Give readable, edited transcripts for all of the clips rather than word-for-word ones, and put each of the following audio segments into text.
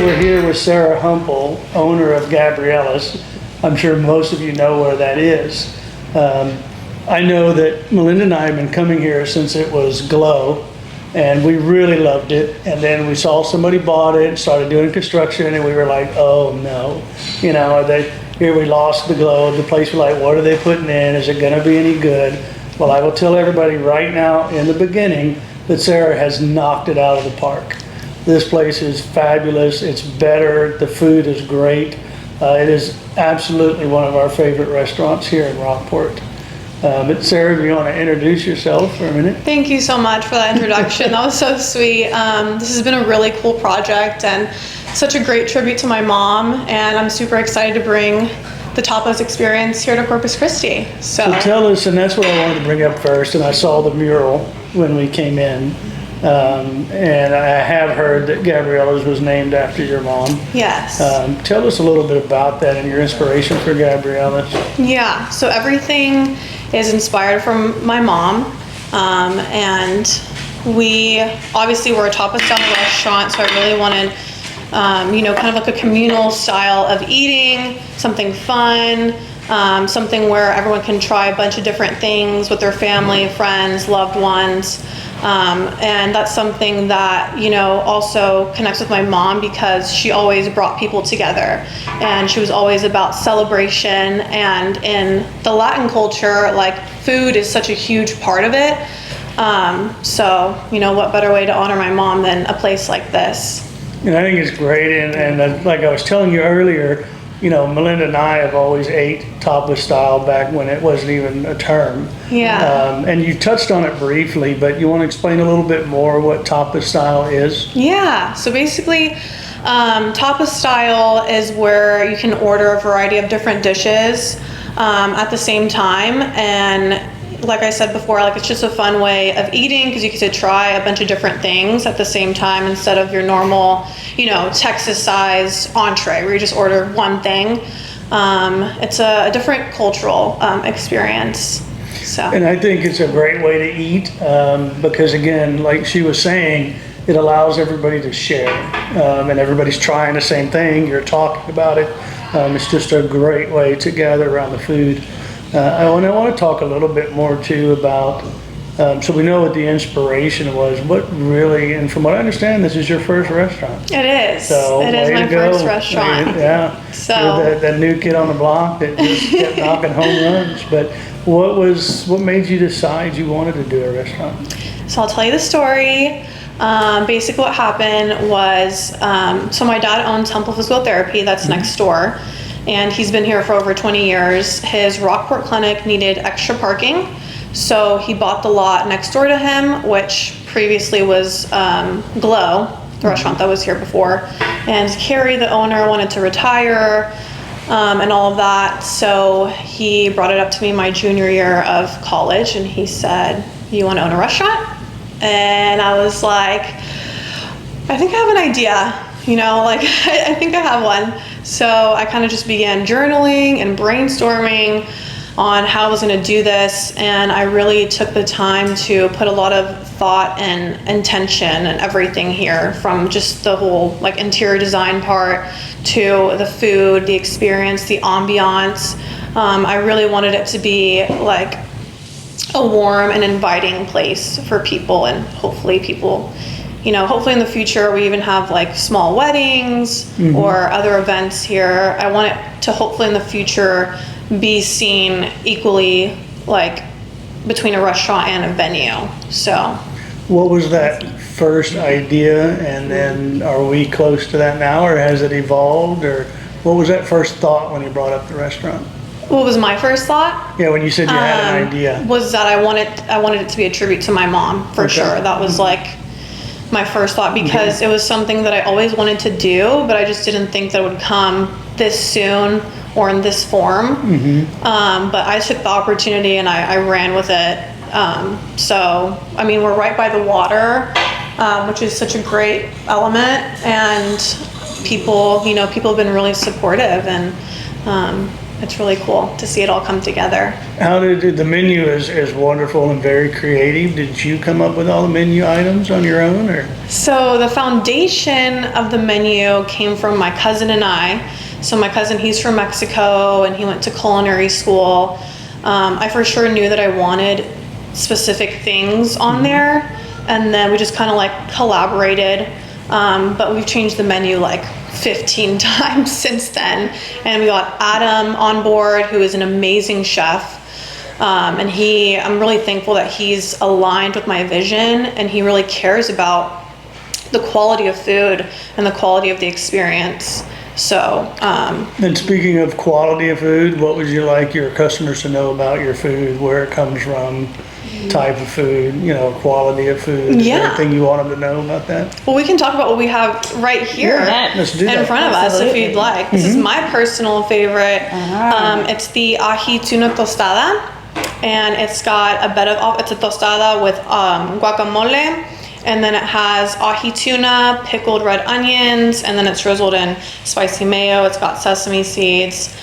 we're here with Sara Humpal, owner of Gabriela's. I'm sure most of you know where that is. I know that Melinda and I have been coming here since it was Glow, and we really loved it. And then we saw somebody bought it and started doing construction, and we were like, oh no, you know, here we lost the Glow. The place was like, what are they putting in? Is it gonna be any good? Well, I will tell everybody right now in the beginning that Sara has knocked it out of the park. This place is fabulous. It's better. The food is great. It is absolutely one of our favorite restaurants here in Rockport. But Sara, do you want to introduce yourself for a minute? Thank you so much for that introduction. That was so sweet. This has been a really cool project and such a great tribute to my mom. And I'm super excited to bring the Tapas experience here to Corpus Christi. So tell us, and that's what I wanted to bring up first. And I saw the mural when we came in. And I have heard that Gabriela's was named after your mom. Yes. Tell us a little bit about that and your inspiration for Gabriela's. Yeah, so everything is inspired from my mom. And we obviously were a tapas style restaurant, so I really wanted kind of like a communal style of eating, something fun, something where everyone can try a bunch of different things with their family, friends, loved ones. And that's something that, also connects with my mom because she always brought people together and she was always about celebration. And in the Latin culture, like food is such a huge part of it. So, what better way to honor my mom than a place like this? And I think it's great. And like I was telling you earlier, Melinda and I have always ate tapas style back when it wasn't even a term. Yeah. And you touched on it briefly, but you want to explain a little bit more what tapas style is? Yeah. So basically, tapas style is where you can order a variety of different dishes at the same time. And like I said before, it's just a fun way of eating because you get to try a bunch of different things at the same time instead of your normal, Texas-sized entree where you just order one thing. It's a different cultural experience. So. And I think it's a great way to eat because, again, like she was saying, it allows everybody to share and everybody's trying the same thing. You're talking about it. It's just a great way to gather around the food. I want to talk a little bit more too about, so we know what the inspiration was, what really, and from what I understand, this is your first restaurant. It is. So it is my first restaurant. Yeah. So you're that new kid on the block that just kept knocking home runs. But what made you decide you wanted to do a restaurant? So I'll tell you the story. Basically what happened was, so my dad owns Temple Physical Therapy, that's next door. And he's been here for over 20 years. His Rockport clinic needed extra parking, so he bought the lot next door to him, which previously was Glow, the restaurant that was here before. And Carrie, the owner, wanted to retire and all of that, so he brought it up to me my junior year of college, and he said, "You want to own a restaurant?" And I was like, "I think I have an idea." I think I have one. So I kind of just began journaling and brainstorming on how I was going to do this. And I really took the time to put a lot of thought and intention and everything here, from just the whole interior design part to the food, the experience, the ambiance. I really wanted it to be like a warm and inviting place for people, and hopefully people, hopefully in the future we even have small weddings or other events here. I want it to hopefully in the future be seen equally between a restaurant and a venue. So what was that first idea, and then are we close to that now, or has it evolved, or what was that first thought when you brought up the restaurant? What was my first thought? Yeah, when you said you had an idea. Was that I wanted it to be a tribute to my mom, for sure. That was my first thought, because it was something that I always wanted to do, but I just didn't think that it would come this soon or in this form. But I took the opportunity and I ran with it. So, we're right by the water, which is such a great element, and people have been really supportive, and it's really cool to see it all come together. How did the menu is wonderful and very creative. Did you come up with all the menu items on your own, or? So the foundation of the menu came from my cousin and I. So my cousin, he's from Mexico and he went to culinary school. I for sure knew that I wanted specific things on there, and then we just kind of like collaborated. But we've changed the menu like 15 times since then, and we got Adam on board, who is an amazing chef. And I'm really thankful that he's aligned with my vision, and he really cares about the quality of food and the quality of the experience. So, And speaking of quality of food, what would you like your customers to know about your food, where it comes from, type of food, quality of food? Is there Yeah. anything you want them to know about that? well, we can talk about what we have right here Let's do in that. front of us if Absolutely. you'd like. This is my personal favorite. It's the ají tuna tostada, and it's got a bed of, it's a tostada with guacamole, and then it has ají tuna, pickled red onions, and then it's drizzled in spicy mayo. It's got sesame seeds.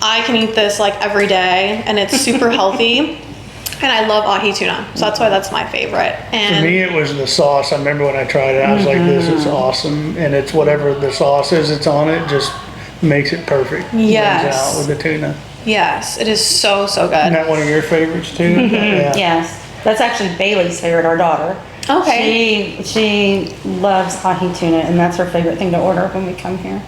I can eat this like every day, and it's super healthy. And I love ají tuna, so that's why that's my favorite. For And me, it was the sauce. I remember when I tried it, I was like, this is awesome. And it's whatever the sauce is it's on it, just makes it perfect. Yes. Blends out with the tuna. yes, it is so, so good. Isn't that one of your favorites too? Yeah. Yes, that's actually Bailey's favorite, our daughter. Okay. She loves ají tuna, and that's her favorite thing to order when we come here.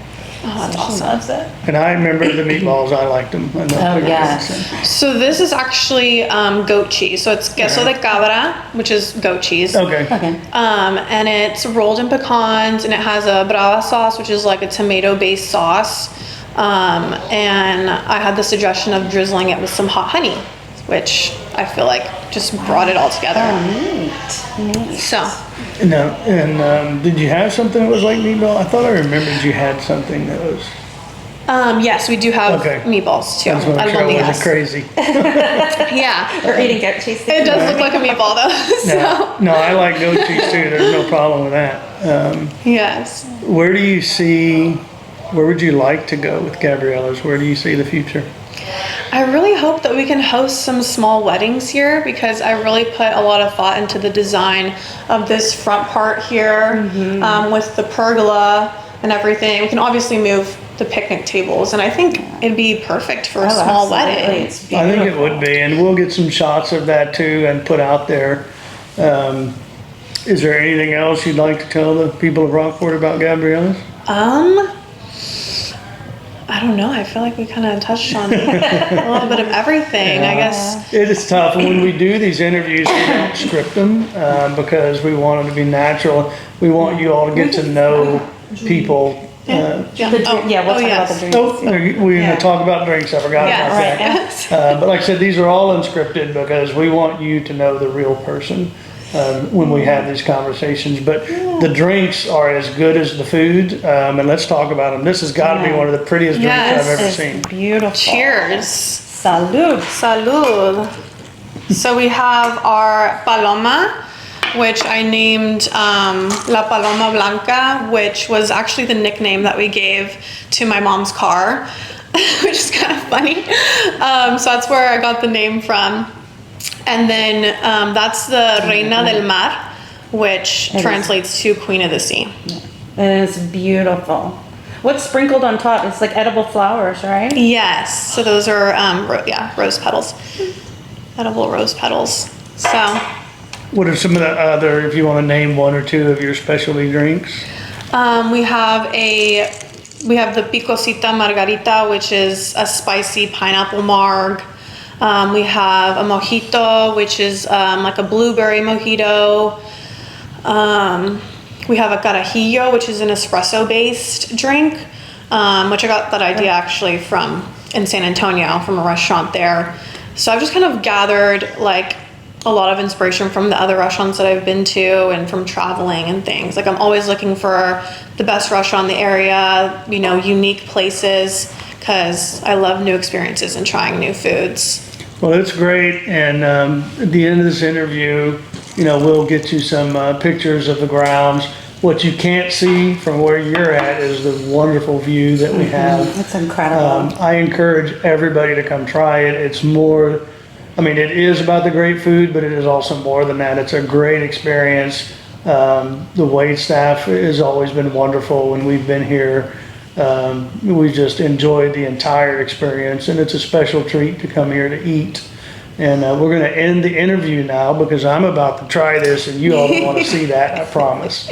Oh, that's She awesome. loves it. And I remember the meatballs. I liked them. I Oh, yes. So this is actually goat cheese. So it's queso de cabra, which is goat cheese. Okay. Okay. And it's rolled in pecans, and it has a brava sauce, which is like a tomato-based sauce. And I had the suggestion of drizzling it with some hot honey, which I feel like just brought it all together. Neat. So No, and did you have something that was like meatball? I thought I remembered you had something that was. yes, we do have Okay. meatballs too. I was going to sure I wasn't crazy. Yeah. We're eating goat cheese. It does look like a meatball though. No, I like goat cheese too. There's no problem with that. Yes. Where would you like to go with Gabriela's? Where do you see the future? I really hope that we can host some small weddings here, because I really put a lot of thought into the design of this front part here, with the pergola and everything. We can obviously move the picnic tables, and I think it'd be perfect for a small absolutely. wedding. It's I think it beautiful. would be, and we'll get some shots of that too and put out there. Is there anything else you'd like to tell the people of Rockport about Gabriela's? I don't know. I feel like we kind of touched on a little bit of everything. I guess. It is tough. When we do these interviews, we don't script them because we want them to be natural. We want you all to get to know people. Yeah. We'll talk about the yes. drinks. Oh, we're going Yeah. to talk about drinks. I forgot Yes. about that. Yes. But like I said, these are all unscripted because we want you to know the real person when we have these conversations. But the drinks are as good as the food, and let's talk about them. This has got to be one of the prettiest drinks Yes. I've ever It's seen. beautiful. Cheers. Salud. Salud. So we have our paloma, which I named La Paloma Blanca, which was actually the nickname that we gave to my mom's car, which is kind of funny. So that's where I got the name from. And then that's the Reina del Mar, which translates to Queen of the Sea. It is beautiful. What's sprinkled on top? It's like edible flowers, right? Yes. So those are rose petals, edible rose petals. So. What are some of the other, if you want to name one or two of your specialty drinks? We have the picosita margarita, which is a spicy pineapple marg. We have a mojito, which is like a blueberry mojito. We have a carajillo, which is an espresso-based drink, which I got that idea actually in San Antonio from a restaurant there. So I've just kind of gathered like a lot of inspiration from the other restaurants that I've been to and from traveling and things. Like I'm always looking for the best restaurant in the area, unique places, because I love new experiences and trying new foods. Well, it's great. And at the end of this interview, we'll get you some pictures of the grounds. What you can't see from where you're at is the wonderful view that we have. It's incredible. I encourage everybody to come try it. It's more, I mean, it is about the great food, but it is also more than that. It's a great experience. The wait staff has always been wonderful when we've been here. We just enjoyed the entire experience, and it's a special treat to come here to eat. And we're going to end the interview now because I'm about to try this, and you all don't want to see that, I promise.